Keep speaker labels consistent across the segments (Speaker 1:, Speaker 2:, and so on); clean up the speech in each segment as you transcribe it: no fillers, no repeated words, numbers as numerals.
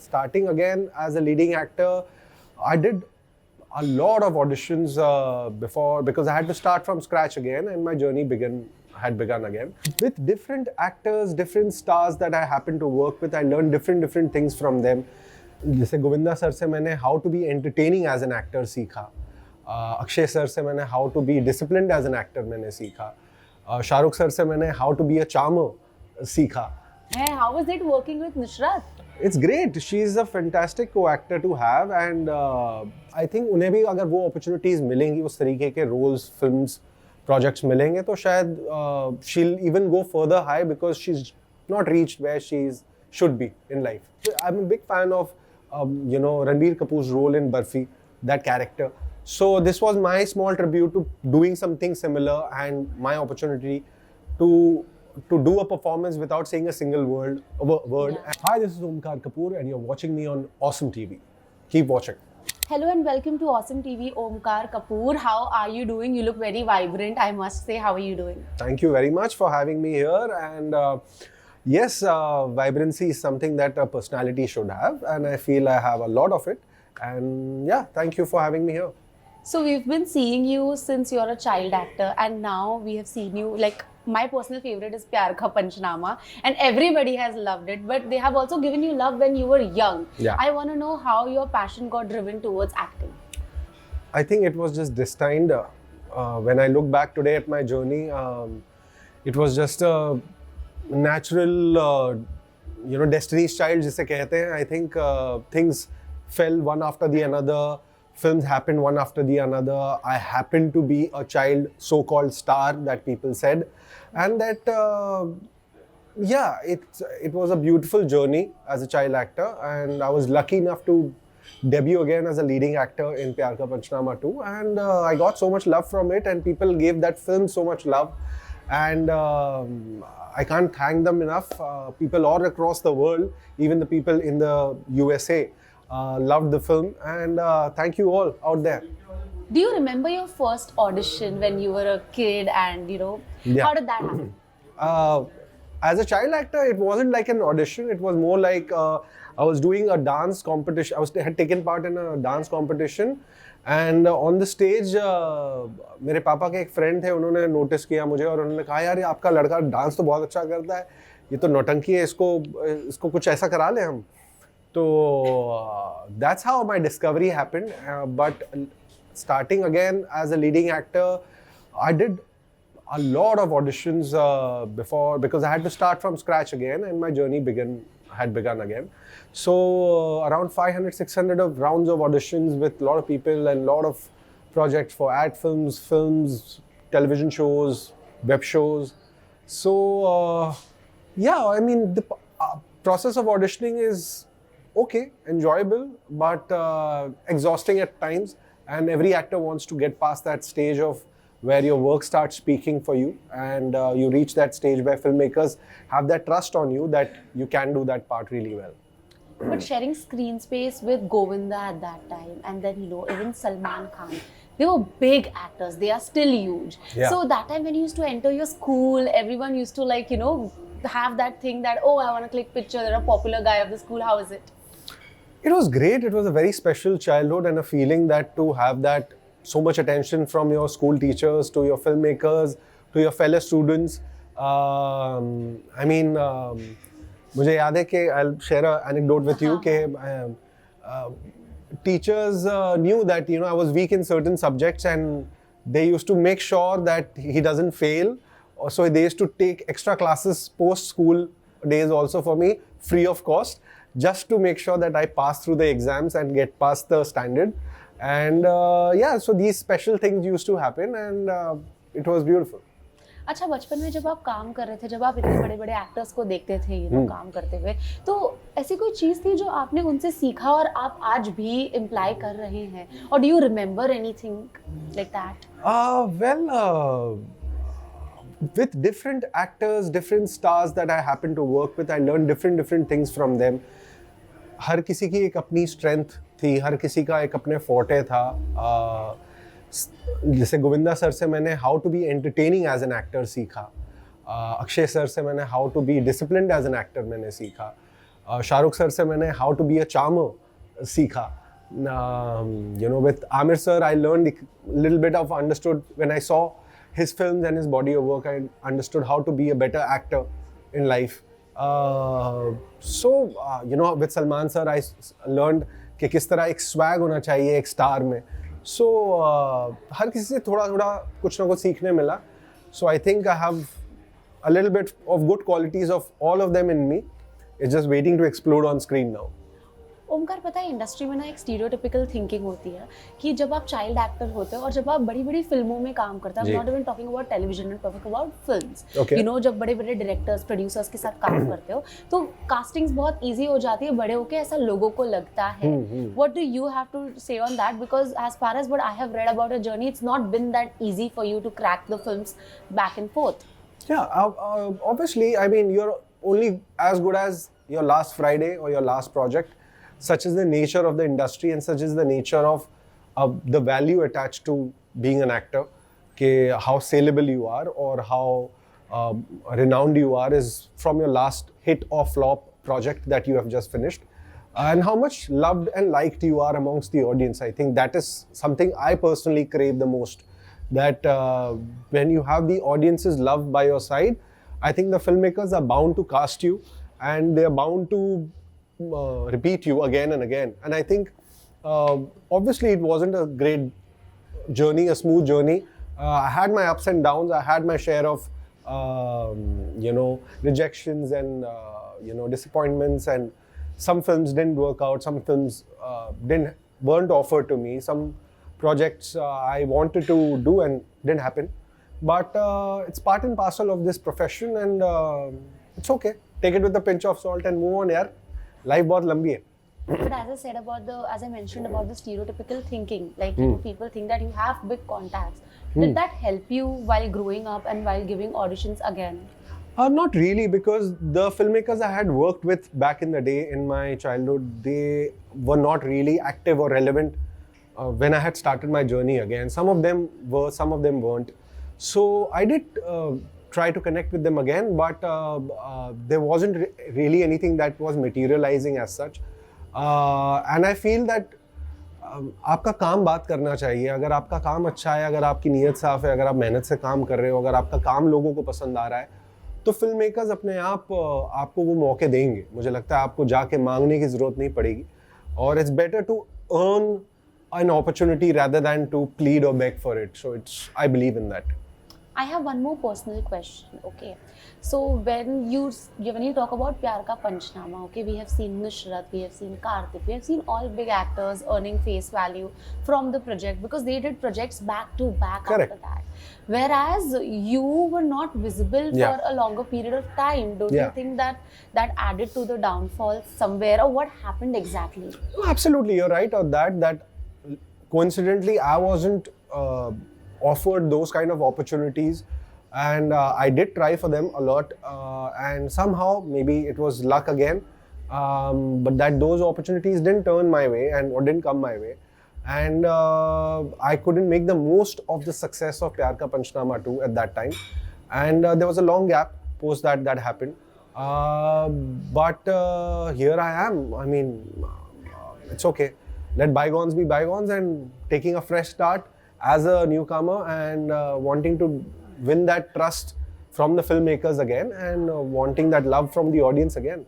Speaker 1: starting again as a leading actor, I did a lot of auditions before because I had to start from scratch again, and my journey had begun again. With different actors, different stars that I happened to work with, I learned different things from them. जैसे Govinda sir से मैंने how to be entertaining as an actor सीखा, Akshay sir से मैंने how to be disciplined as an actor मैंने सीखा, Shahrukh sir से मैंने how to be a charmer सीखा.
Speaker 2: How was it working with Nusrat?
Speaker 1: It's great. She is a fantastic co-actor to have, and I think उन्हें भी अगर वो opportunities मिलेंगी, उस तरीके के roles, films, projects मिलेंगे, तो शायद she'll even go further high because she's not reached where should be in life. I'm a big fan of Ranbir Kapoor's role in Barfi, that character. So this was my small tribute to doing something similar and my opportunity to do a performance without saying a single word. Yeah. Hi, this is Omkar Kapoor and you're watching me on Awesome TV. Keep watching.
Speaker 2: Hello and welcome to Awesome TV, Omkar Kapoor. How are you doing? You look very vibrant, I must say. How are you doing?
Speaker 1: Thank you very much for having me here. And yes, vibrancy is something that a personality should have, and I feel I have a lot of it. And yeah, thank you for having me here.
Speaker 2: So we've been seeing you since you're a child actor, and now we have seen you, like, my personal favorite is Pyaar ka Punchnama, and everybody has loved it, but they have also given you love when you were young.
Speaker 1: Yeah.
Speaker 2: I want to know how your passion got driven towards acting.
Speaker 1: I think it was just destined. When I look back today at my journey, it was just a natural, destiny's child, जिसे कहते हैं. I think things fell one after the another. Films happened one after the another. I happened to be a child so-called star that people said, and that it was a beautiful journey as a child actor, and I was lucky enough to debut again as a leading actor in Pyaar ka Punchnama too, and I got so much love from it, and people gave that film so much love, and I can't thank them enough. People all across the world, even the people in the USA, loved the film, and thank you all out there.
Speaker 2: Do you remember your first audition when you were a kid, and how did that happen?
Speaker 1: As a child actor, it wasn't like an audition. It was more like I was doing a dance competition. I had taken part in a dance competition, and on the stage, मेरे पापा के एक friend थे, उन्होंने notice किया मुझे और उन्होंने कहा यार ये आपका लड़का dance तो बहुत अच्छा करता है, ये तो नौटंकी है, इसको कुछ ऐसा करा ले हम. So that's how my discovery happened. But starting again as a leading actor, I did a lot of auditions before because I had to start from scratch again, and my journey had begun again. So around 500-600 of rounds of auditions with a lot of people and a lot of projects for ad films, television shows, web shows. So yeah, I mean the process of auditioning is okay, enjoyable, but exhausting at times. And every actor wants to get past that stage of where your work starts speaking for you, and you reach that stage where filmmakers have that trust on you that you can do that part really well.
Speaker 2: But sharing screen space with Govinda at that time, and then even Salman Khan, they were big actors. They are still huge.
Speaker 1: Yeah.
Speaker 2: So that time when you used to enter your school, everyone used to have that thing that, oh, I want to click picture. They're a popular guy of the school. How is it?
Speaker 1: It was great. It was a very special childhood and a feeling that to have that so much attention from your school teachers to your filmmakers to your fellow students. मुझे याद है कि I'll share an anecdote with you कि teachers knew that I was weak in certain subjects, and they used to make sure that he doesn't fail. So they used to take extra classes post school days also for me, free of cost, just to make sure that I pass through the exams and get past the standard. And so these special things used to happen, and it was beautiful.
Speaker 2: अच्छा, बचपन में जब आप काम कर रहे थे, जब आप इतने बड़े बड़े एक्टर्स को देखते थे काम करते हुए, तो ऐसी कोई चीज़ थी जो आपने उनसे सीखा और आप आज भी इम्प्लाई कर रहे हैं? और do you remember anything like that?
Speaker 1: With different actors, different stars that I happen to work with, I learned different things from them. हर किसी की एक अपनी strength थी, हर किसी का एक अपने forte था. जैसे गोविंदा सर से मैंने how to be entertaining as an actor सीखा, अक्षय सर से मैंने how to be disciplined as an actor मैंने सीखा, शाहरुख सर से मैंने how to be a charmer सीखा. With Amir sir, I learned a little bit of understood when I saw his films and his body of work. I understood how to be a better actor in life. With Salman sir, I learned कि किस तरह एक swag होना चाहिए एक star में. So हर किसी से थोड़ा थोड़ा कुछ ना कुछ सीखने मिला. So I think I have a little bit of good qualities of all of them in me. It's just waiting to explode on screen now.
Speaker 2: Omkar, पता है इंडस्ट्री में ना एक स्टीरियोटिपिकल थिंकिंग होती है कि जब आप चाइल्ड एक्टर होते हो और जब आप बड़ी बड़ी फिल्मों में काम करते हैं, not even talking about television and talking about films, जब बड़े बड़े डायरेक्टर्स प्रोड्यूसर्स के साथ काम करते हो तो कास्टिंग्स बहुत इजी हो जाती है, बड़े होके ऐसा लोगों को लगता है. What do you have to say on that, because as far as what I have read about your journey, it's not been that easy for you to crack the films back and forth.
Speaker 1: Obviously, I mean, you're only as good as your last Friday or your last project. Such is the nature of the industry and such is the nature of the value attached to being an actor. How saleable you are or how renowned you are is from your last hit or flop project that you have just finished, and how much loved and liked you are amongst the audience. I think that is something I personally crave the most. That when you have the audience's love by your side, I think the filmmakers are bound to cast you and they are bound to repeat you again and again. And I think obviously it wasn't a great journey, a smooth journey. I had my ups and downs. I had my share of rejections and disappointments, and some films didn't work out, some films weren't offered to me, some projects I wanted to do and didn't happen. But it's part and parcel of this profession, and it's okay. Take it with a pinch of salt and move on, yaar. Life बहुत लंबी है.
Speaker 2: But as I mentioned about the stereotypical thinking, like people think that you have big contacts. Did that help you while growing up and while giving auditions again?
Speaker 1: Not really, because the filmmakers I had worked with back in the day in my childhood, they were not really active or relevant when I had started my journey again. Some of them were, some of them weren't. So I did try to connect with them again, but there wasn't really anything that was materializing as such. And I feel that आपका काम बात करना चाहिए. अगर आपका काम अच्छा है, अगर आपकी नीयत साफ है, अगर आप मेहनत से काम कर रहे हो, अगर आपका काम लोगों को पसंद आ रहा है, तो फिल्म मेकर्स अपने आप आपको वो मौके देंगे. मुझे लगता है आपको जाके मांगने की ज़रूरत नहीं पड़ेगी. और it's better to earn an opportunity rather than to plead or beg for it. So I believe in that.
Speaker 2: I have one more personal question. Okay, so when you talk about Pyaar ka Punchnama, okay, we have seen Nusrat, we have seen Karthik, we have seen all big actors earning face value from the project because they did projects back to back.
Speaker 1: Correct.
Speaker 2: After that. Whereas you were not visible for a longer period of time. Don't you think that added to the downfall somewhere, or what happened exactly?
Speaker 1: Absolutely, you're right on that. That coincidentally, I wasn't offered those kind of opportunities, and I did try for them a lot, and somehow maybe it was luck again, but that those opportunities didn't turn my way or didn't come my way, and I couldn't make the most of the success of Pyaar Ka Punchnama too at that time, and there was a long gap post that happened, but here I am. I mean, it's okay. Let bygones be bygones, and taking a fresh start as a newcomer and wanting to win that trust from the filmmakers again, and wanting that love from the audience again.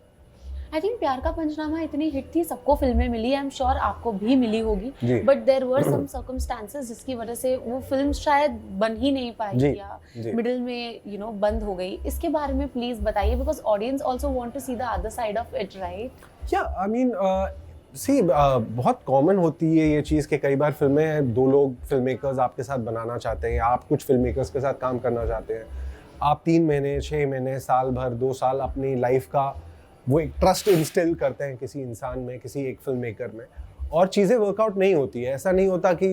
Speaker 2: I think प्यार का पंचनामा इतनी hit थी, सबको फिल्में मिली, I am sure आपको भी मिली होगी, but there were some circumstances जिसकी वजह से वो फिल्म शायद बन ही नहीं पाई या मिडिल में बंद हो गई. इसके बारे में प्लीज बताइए, because audience also want to see the other side of it, right?
Speaker 1: या आई मीन बहुत कॉमन होती है ये चीज़ कि कई बार फिल्में दो लोग फिल्ममेकर्स आपके साथ बनाना चाहते हैं, आप कुछ फिल्ममेकर्स के साथ काम करना चाहते हैं, आप 3 महीने 6 महीने साल भर 2 साल अपनी लाइफ का वो एक ट्रस्ट इंस्टिल करते हैं किसी इंसान में, किसी एक फिल्ममेकर में, और चीज़ें वर्कआउट नहीं होती है. ऐसा नहीं होता कि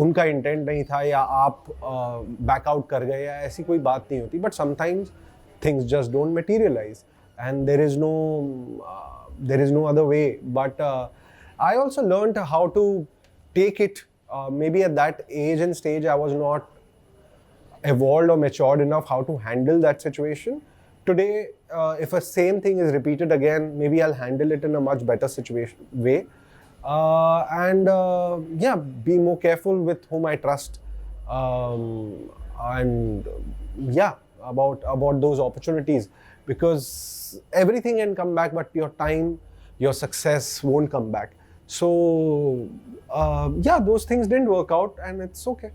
Speaker 1: उनका इंटेंट नहीं था या आप बैकआउट कर गए, या ऐसी कोई बात नहीं होती. But sometimes things just don't materialise and there is no other way. But I also learned how to take it. Maybe at that age and stage I was not evolved or matured enough how to handle that situation, today, if a same thing is repeated again, maybe I'll handle it in a much better way. Yeah, be more careful with whom I trust. And yeah, about those opportunities, because everything can come back, but your time, your success won't come back. So yeah, those things didn't work out, and it's okay.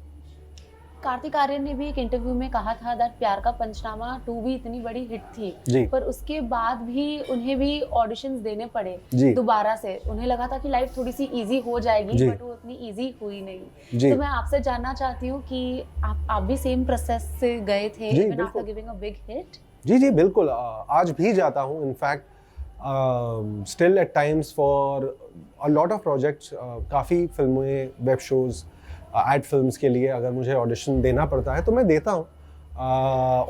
Speaker 2: Kartik Aaryan ने भी एक interview में कहा था that प्यार का पंचनामा 2 भी इतनी बड़ी हिट थी, पर उसके बाद भी उन्हें भी ऑडिशंस देने पड़े दोबारा से। उन्हें लगा था कि लाइफ थोड़ी सी इजी हो जाएगी, बट वो उतनी इजी हुई नहीं। तो मैं आपसे जानना चाहती हूँ कि आप भी सेम प्रोसेस से गए थे even after giving a big hit? जी
Speaker 1: बिल्कुल, आज भी जाता हूँ। In fact still at times for a lot of projects, काफ़ी फिल्में, वेब शोज, एड फिल्म्स के लिए अगर मुझे ऑडिशन देना पड़ता है तो मैं देता हूँ।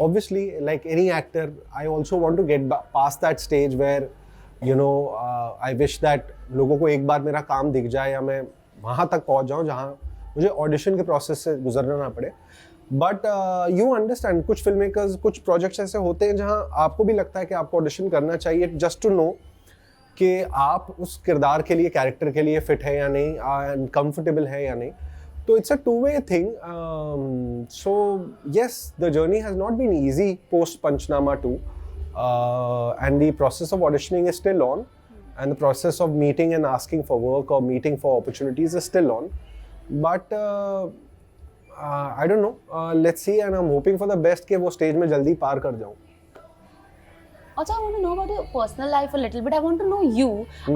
Speaker 1: Obviously like any actor, I also want to get past that stage where you know I wish that लोगों को एक बार मेरा काम दिख जाए, या मैं वहाँ तक पहुँच जाऊँ जहाँ मुझे ऑडिशन के प्रोसेस से गुजरना ना पड़े। बट यू अंडरस्टैंड, कुछ फिल्म मेकर्स, कुछ प्रोजेक्ट्स ऐसे होते हैं जहाँ आपको भी लगता है कि आपको ऑडिशन करना चाहिए जस्ट टू नो कि आप उस किरदार के लिए, कैरेक्टर के लिए फिट है या नहीं, कंफर्टेबल है या नहीं। So it's a two-way thing. So yes, the journey has not been easy post Punchnama 2, and the process of auditioning is still on, and the process of meeting and asking for work or meeting for opportunities is still on. But I don't know. Let's see, and I'm hoping for the best कि वो stage में जल्दी पार कर जाऊँ.
Speaker 2: Also, I want to know about your personal life a little bit. I want to know you.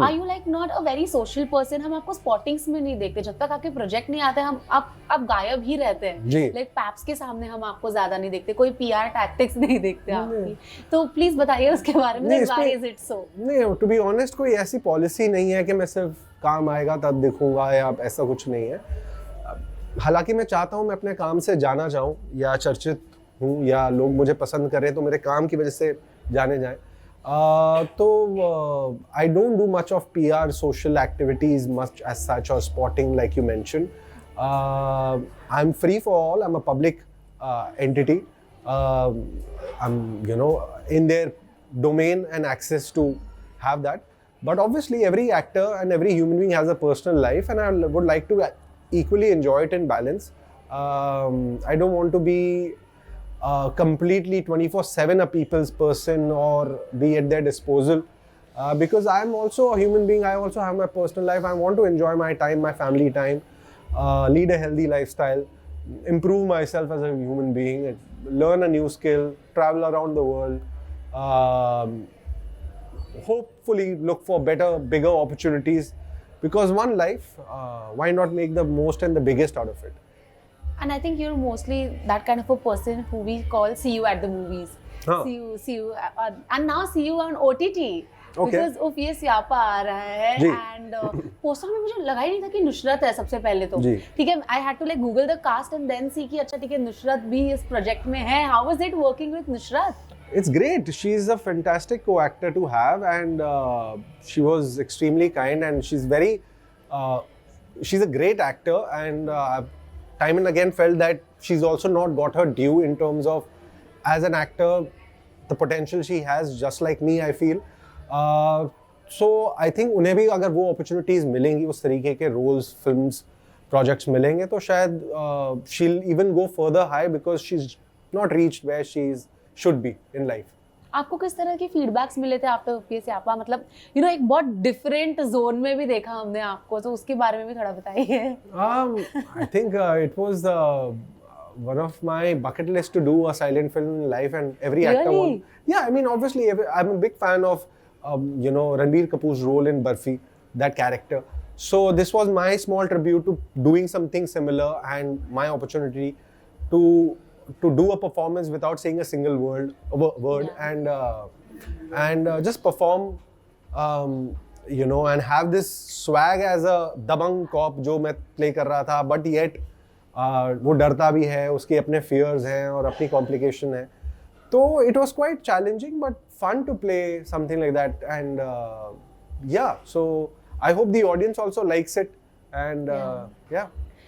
Speaker 2: Are you like not a very social person? हम आपको स्पॉटिंग्स में नहीं देखते, जब तक आपके प्रोजेक्ट नहीं आते हम आप गायब ही रहते हैं। लाइक पैप्स के सामने हम आपको ज्यादा नहीं देखते, कोई पीआर टैक्टिक्स नहीं देखते आपकी। तो प्लीज बताइए उसके बारे में। Why is it so?
Speaker 1: नहीं, to be honest, कोई ऐसी पॉलिसी नहीं है कि मैं सिर्फ काम आएगा तब दिखूंगा, या ऐसा कुछ नहीं है। हालांकि मैं चाहता हूँ मैं अपने काम से जाना चाहूँ, या चर्चित हूँ, या लोग मुझे पसंद करें तो मेरे काम की वजह से जाने जाएं। तो I don't do much of PR social activities much as such, or spotting like you mentioned. I'm free for all. I'm a public entity. I'm in their domain and access to have that. But obviously every actor and every human being has a personal life, and I would like to equally enjoy it in balance. I don't want to be completely 24/7 a people's person or be at their disposal, because I'm also a human being. I also have my personal life. I want to enjoy my time, my family time, lead a healthy lifestyle, improve myself as a human being, learn a new skill, travel around the world, hopefully look for better, bigger opportunities, because one life, why not make the most and the biggest out of it?
Speaker 2: And I think you're mostly that kind of a person who we call see you at the movies. See you, and now see you on OTT. Okay. Because उफ ये सियापा आ रहा है, and poster में मुझे लगा ही नहीं था कि नुसरत है सबसे पहले तो। ठीक है, I had to like Google the cast and then see कि अच्छा ठीक है नुसरत भी इस प्रोजेक्ट में है। How was it working with Nusrat?
Speaker 1: It's great. She's a fantastic co-actor to have, and she was extremely kind, and she's a great actor, and time and again felt that she's also not got her due in terms of, as an actor, the potential she has, just like me, I feel. So I think उन्हें भी अगर वो opportunities मिलेंगी, उस तरीके के roles, films, projects मिलेंगे, तो शायद she'll even go further high, because she's not reached where she's should be in life.
Speaker 2: आपको किस तरह के फीडबैक्स मिले थे आफ्टर उफ ये सियापा? मतलब एक बहुत डिफरेंट जोन में भी देखा हमने आपको, तो उसके बारे में भी थोड़ा बताइए।
Speaker 1: I think it was one of my bucket list to do a silent film in life, and every actor wants. Yeah, I mean, obviously, I'm a big fan of Ranbir Kapoor's role in Barfi, that character. So this was my small tribute to doing something similar, and my opportunity to do a performance without saying a single word, and just perform, and have this swag as a dabang cop जो मैं play कर रहा था, but yet वो डरता भी है, उसके अपने fears हैं और अपनी complication है, तो it was quite challenging but fun to play something like that, and yeah, so I hope the audience also likes it, and yeah.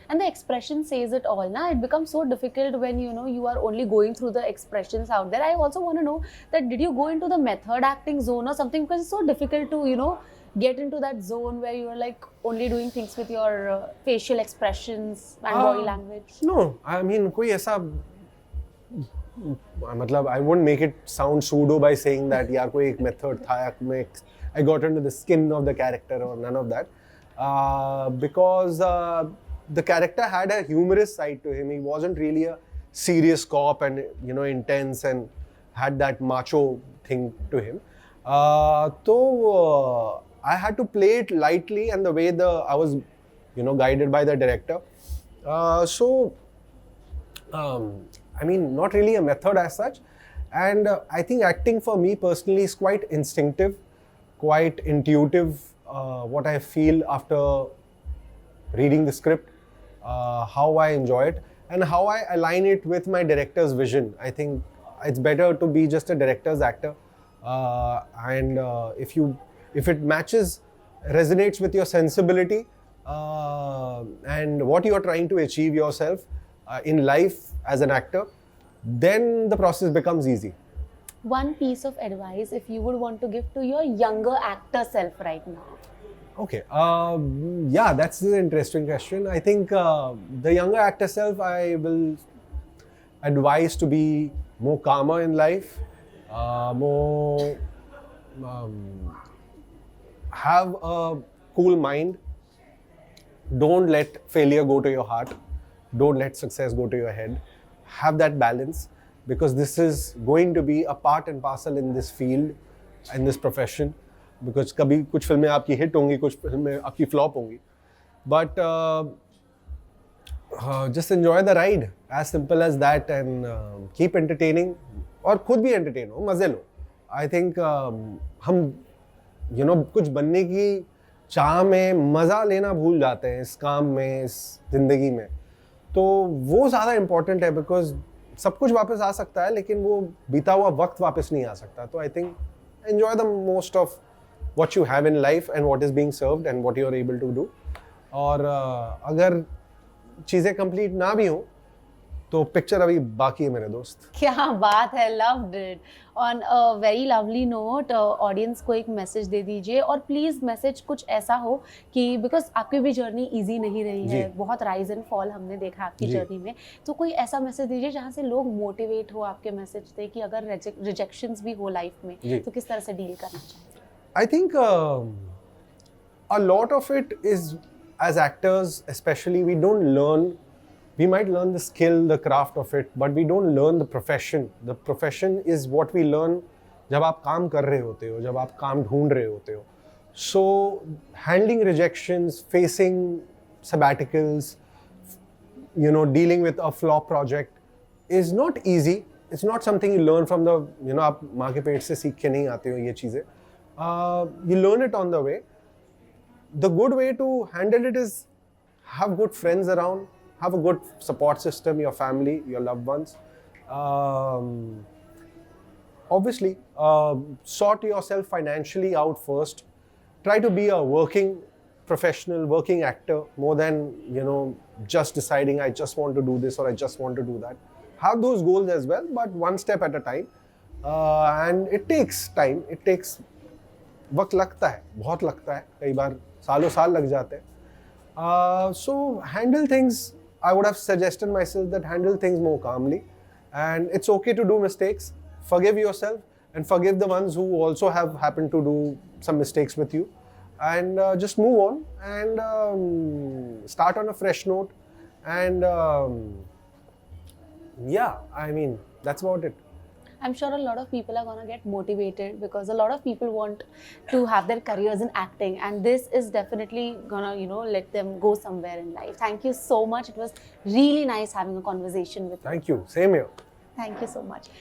Speaker 2: and the expression says it all. Now it becomes so difficult when you are only going through the expressions out there. I also want to know that did you go into the method acting zone or something, because it's so difficult to get into that zone where you are like only doing things with your facial expressions and body language.
Speaker 1: No, I mean कोई ऐसा मतलब I wouldn't make it sound pseudo by saying that यार कोई एक method था या मैं I got into the skin of the character or none of that, because the character had a humorous side to him. He wasn't really a serious cop and intense and had that macho thing to him. So I had to play it lightly, and the way I was guided by the director. I mean, not really a method as such. And I think acting for me personally is quite instinctive, quite intuitive. What I feel after reading the script, how I enjoy it, and how I align it with my director's vision. I think it's better to be just a director's actor. And if it matches, resonates with your sensibility and what you are trying to achieve yourself in life as an actor, then the process becomes easy.
Speaker 2: One piece of advice if you would want to give to your younger actor self right now.
Speaker 1: Okay, yeah, that's an interesting question. I think the younger actor self, I will advise to be more calmer in life, more have a cool mind. Don't let failure go to your heart. Don't let success go to your head. Have that balance, because this is going to be a part and parcel in this field, in this profession. Because कभी कुछ फिल्में आपकी hit होंगी, कुछ फिल्में आपकी flop होंगी. But just enjoy the ride, as simple as that, and keep entertaining. और खुद भी entertain हो, मजे लो. I think हम कुछ बनने की चाह में मज़ा लेना भूल जाते हैं इस काम में, इस ज़िंदगी में. तो वो ज़्यादा इम्पोर्टेंट है, बिकॉज सब कुछ वापस आ सकता है लेकिन वो बीता हुआ वक्त वापस नहीं आ सकता. तो I think enjoy the most of what you have in life and what is being served and what you are able to do. और अगर चीज़ें कंप्लीट ना भी हो तो पिक्चर अभी बाकी है मेरे दोस्त.
Speaker 2: क्या बात है, loved it. On a very lovely note, audience को एक मैसेज दे दीजिए, और प्लीज़ मैसेज कुछ ऐसा हो कि बिकॉज आपकी भी जर्नी इजी नहीं रही है, बहुत राइज एंड फॉल हमने देखा आपकी जर्नी में. तो कोई ऐसा मैसेज दीजिए जहाँ से लोग मोटिवेट हो आपके मैसेज से, कि अगर रिजेक्शंस भी हो लाइफ में तो किस तरह से डील करना चाहिए.
Speaker 1: I think a lot of it is, as actors especially, we might learn the skill, the craft of it, but we don't learn the profession. The profession is what we learn जब आप काम कर रहे होते हो, जब आप काम ढूंढ रहे होते हो. So handling rejections, facing sabbaticals, dealing with a flop project is not easy. It's not something you learn from the, आप माँ के पेट से सीख के नहीं आते हो ये चीज़ें. You learn it on the way. The good way to handle it is have good friends around, have a good support system, your family, your loved ones. Obviously, sort yourself financially out first. Try to be a working professional, working actor, more than, just deciding I just want to do this or I just want to do that. Have those goals as well, but one step at a time. And it takes time. It takes वक्त लगता है, बहुत लगता है, कई बार सालों साल लग जाते हैं. So handle things, I would have suggested myself that handle things more calmly, and it's okay to do mistakes. Forgive yourself and forgive the ones who also have happened to do some mistakes with you, and just move on and start on a fresh note. And yeah, I mean, that's about it.
Speaker 2: I'm sure a lot of people are going to get motivated, because a lot of people want to have their careers in acting, and this is definitely going to, let them go somewhere in life. Thank you so much. It was really nice having a conversation with you.
Speaker 1: Thank you. Same here.
Speaker 2: Thank you so much.